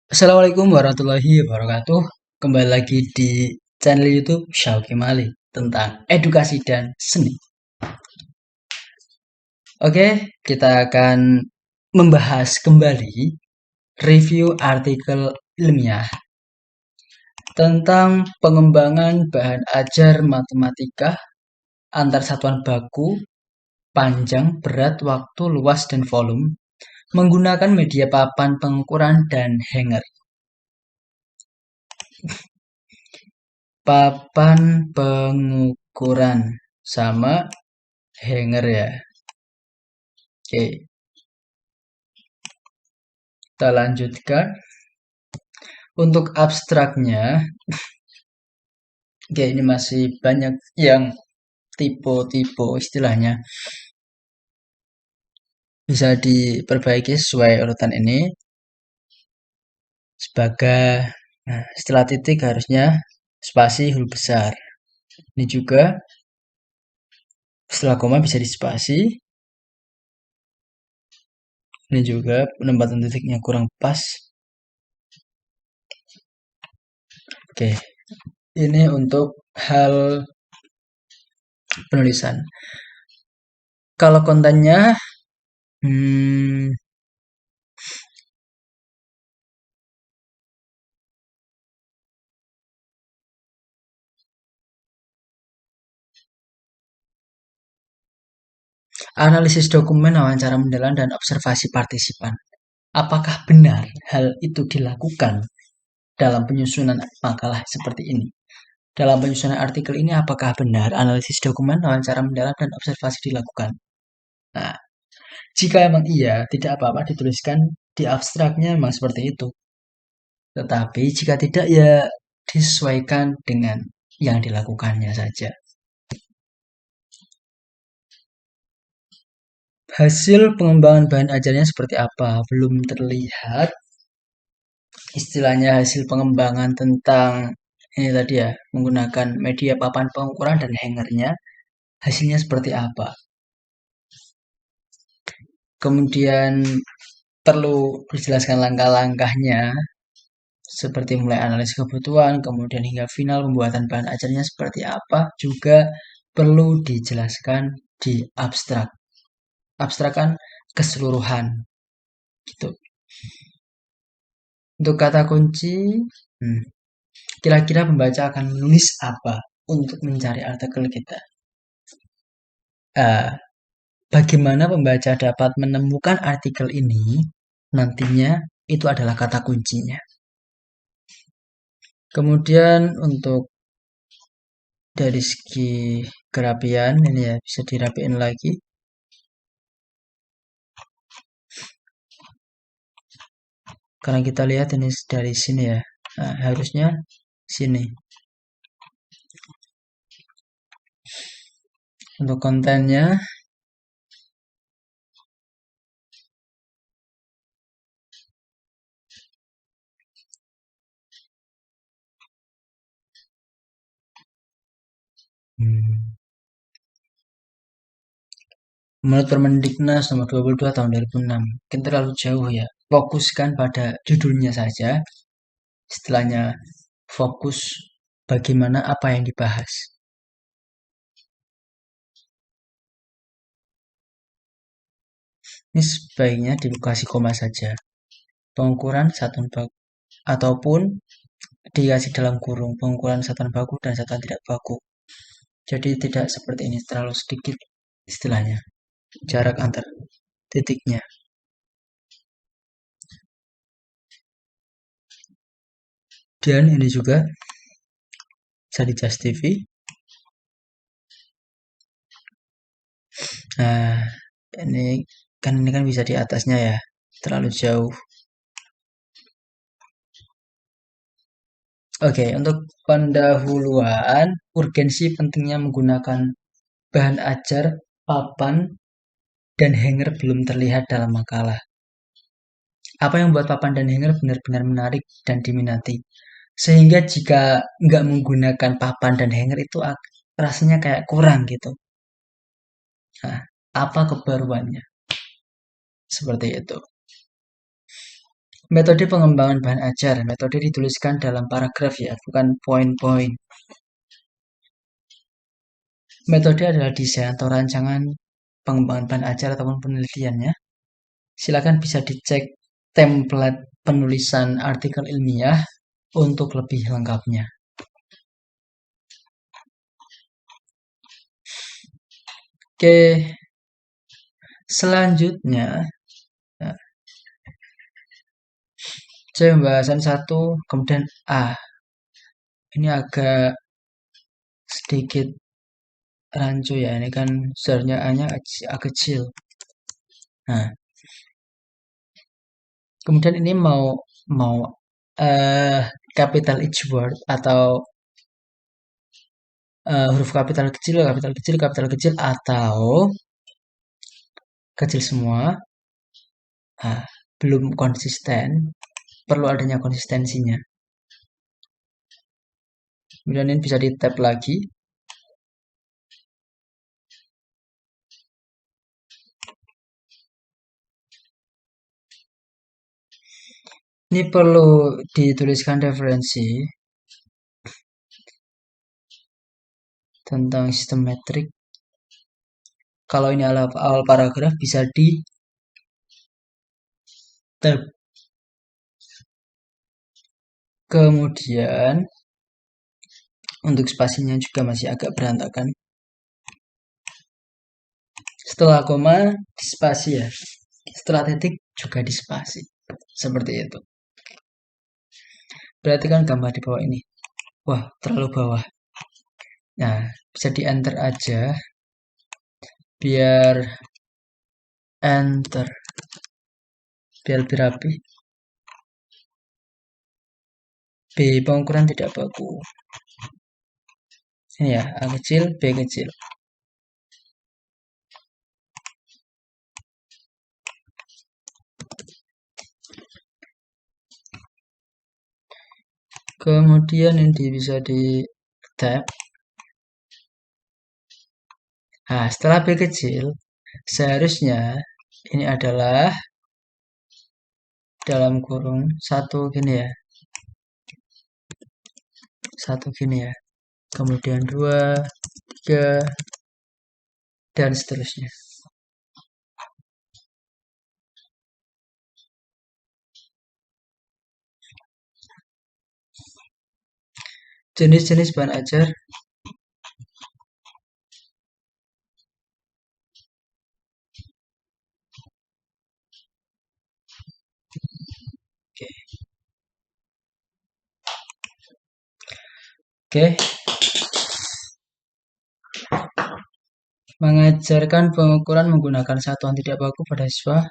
Assalamualaikum warahmatullahi wabarakatuh. Kembali lagi di channel YouTube Syauki Mali tentang edukasi dan seni. Oke, kita akan membahas kembali review artikel ilmiah tentang pengembangan bahan ajar matematika antar satuan baku, panjang, berat, waktu, luas, dan volume menggunakan media papan pengukuran dan hanger. Papan pengukuran sama hanger ya. Oke, kita lanjutkan. Untuk abstraknya, oke ini masih banyak yang tipe-tipe istilahnya. Bisa diperbaiki sesuai urutan ini. Sebagai setelah titik harusnya spasi huruf besar. Ini juga setelah koma bisa dispasi. Ini juga penempatan titiknya kurang pas. Oke, ini untuk hal penulisan. Kalau kontennya, analisis dokumen, wawancara mendalam, dan observasi partisipan. Apakah benar hal itu dilakukan dalam penyusunan makalah seperti ini? Dalam penyusunan artikel ini apakah benar analisis dokumen, wawancara mendalam, dan observasi dilakukan? Nah, jika emang iya, tidak apa-apa dituliskan di abstraknya memang seperti itu. Tetapi jika tidak ya disesuaikan dengan yang dilakukannya saja. Hasil pengembangan bahan ajarnya seperti apa? Belum terlihat. Istilahnya hasil pengembangan tentang ini tadi ya, menggunakan media papan pengukuran dan hangernya, hasilnya seperti apa. Kemudian perlu dijelaskan langkah-langkahnya, seperti mulai analisis kebutuhan, kemudian hingga final pembuatan bahan ajarnya seperti apa, juga perlu dijelaskan di abstrak. Abstrak kan keseluruhan, gitu. Untuk kata kunci, kira-kira pembaca akan menulis apa untuk mencari artikel kita? Bagaimana pembaca dapat menemukan artikel ini? Nantinya itu adalah kata kuncinya. Kemudian untuk dari segi kerapian ini ya bisa dirapiin lagi. Karena kita lihat ini dari sini ya. Nah, harusnya sini. Untuk kontennya menurut Permendiknas nomor 22 tahun 2006, mungkin terlalu jauh ya. Fokuskan pada judulnya saja. Setelahnya fokus bagaimana apa yang dibahas. Ini sebaiknya dikasih koma saja. Pengukuran satuan baku ataupun dikasih dalam kurung pengukuran satuan baku dan satuan tidak baku. Jadi tidak seperti ini terlalu sedikit istilahnya jarak antar titiknya. Dan ini juga bisa di Just TV. Nah, ini kan bisa di atasnya ya, terlalu jauh. Oke, untuk pendahuluan, urgensi pentingnya menggunakan bahan ajar, papan, dan hanger belum terlihat dalam makalah. Apa yang membuat papan dan hanger benar-benar menarik dan diminati? Sehingga jika nggak menggunakan papan dan hanger itu rasanya kayak kurang gitu. Nah, apa kebaruannya? Seperti itu. Metode pengembangan bahan ajar. Metode dituliskan dalam paragraf ya, bukan poin-poin. Metode adalah desain atau rancangan pengembangan bahan ajar ataupun penelitiannya. Silakan bisa dicek template penulisan artikel ilmiah untuk lebih lengkapnya. Oke, selanjutnya C pembahasan 1, kemudian A. Ini agak sedikit rancu ya, ini kan seharusnya A-nya agak kecil. Nah, kemudian ini mau capital each word atau huruf kapital kecil, kapital kecil, kapital kecil, atau kecil semua. Nah, belum konsisten, perlu adanya konsistensinya. Kemudian ini bisa di tab lagi. Ini perlu dituliskan referensi tentang sistem metrik. Kalau ini awal paragraf bisa di tab. Kemudian untuk spasinya juga masih agak berantakan. Setelah koma di spasi ya. Setelah titik juga di spasi. Seperti itu. Perhatikan gambar di bawah ini. Wah, terlalu bawah. Nah, bisa di enter aja. Biar enter. Biar lebih rapi. B, pengukuran tidak baku. Ini ya, A kecil, B kecil. Kemudian ini bisa di tab. Nah, setelah B kecil, seharusnya ini adalah dalam kurung satu gini ya. Satu gini ya. Kemudian 2, 3, dan seterusnya. Jenis-jenis bahan ajar. Oke. Oke. Mengajarkan pengukuran menggunakan satuan tidak baku pada siswa.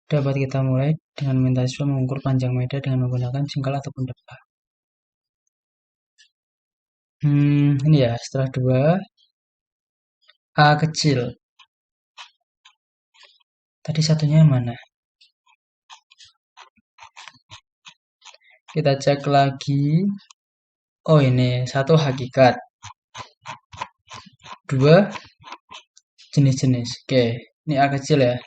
Dapat kita mulai dengan meminta siswa mengukur panjang media dengan menggunakan jengkal ataupun depa. Ini ya, setelah 2, A kecil. Tadi satunya mana? Kita cek lagi. Oh ini, 1 hakikat. 2 jenis-jenis. Oke, ini A kecil ya.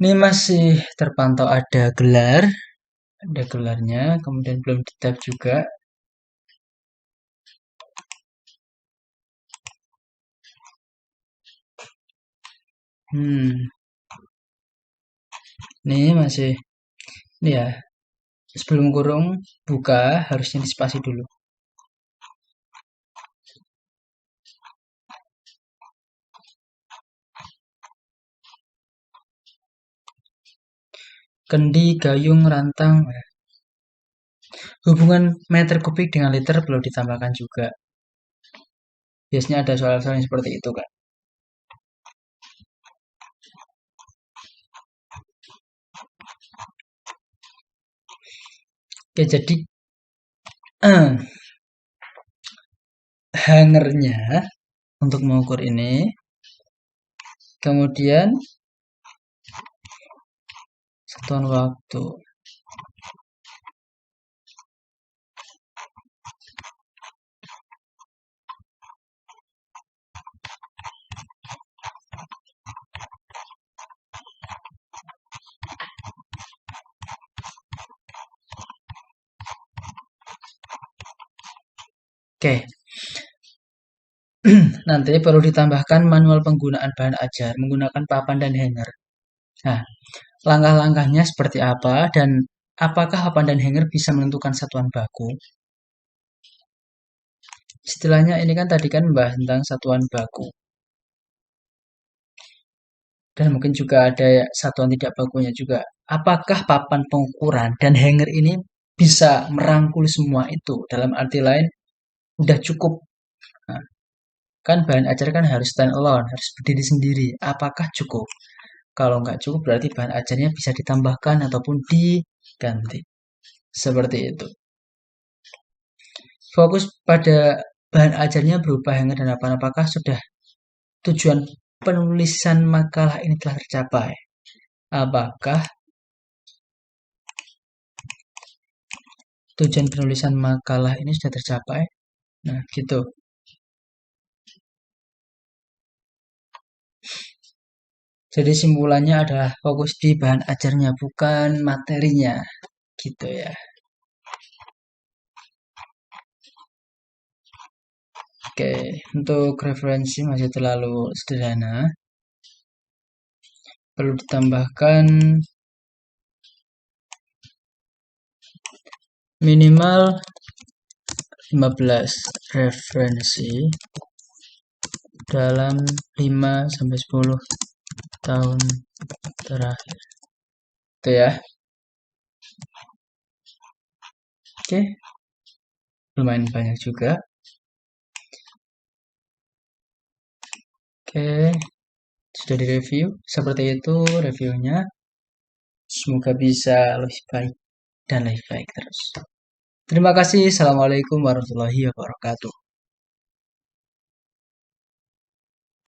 Ini masih terpantau ada gelar. Ada gelarnya, kemudian belum di tab juga. Ini masih, ini ya, sebelum kurung buka harusnya di spasi dulu. Kendi, gayung, rantang. Hubungan meter kubik dengan liter perlu ditambahkan juga. Biasanya ada soal-soal yang seperti itu kan. Oke, jadi hangernya untuk mengukur ini. Kemudian satuan waktu. Oke, nanti perlu ditambahkan manual penggunaan bahan ajar menggunakan papan dan hanger. Nah, langkah-langkahnya seperti apa dan apakah papan dan hanger bisa menentukan satuan baku? Istilahnya ini kan tadi kan membahas tentang satuan baku. Dan mungkin juga ada satuan tidak bakunya juga. Apakah papan pengukuran dan hanger ini bisa merangkul semua itu? Dalam arti lain, udah cukup. Nah, kan bahan ajar kan harus stand alone, harus berdiri sendiri. Apakah cukup? Kalau nggak cukup berarti bahan ajarnya bisa ditambahkan ataupun diganti. Seperti itu. Fokus pada bahan ajarnya berupa hanger dan apakah sudah tujuan penulisan makalah ini telah tercapai? Apakah tujuan penulisan makalah ini sudah tercapai? Nah, gitu. Jadi simpulannya adalah fokus di bahan ajarnya, bukan materinya. Gitu ya. Oke, untuk referensi masih terlalu sederhana. Perlu ditambahkan minimal 15 referensi dalam 5-10 tahun terakhir. Itu ya. Oke, lumayan banyak juga. Oke, sudah direview. Seperti itu reviewnya. Semoga bisa lebih baik dan lebih baik terus. Terima kasih. Assalamualaikum warahmatullahi wabarakatuh.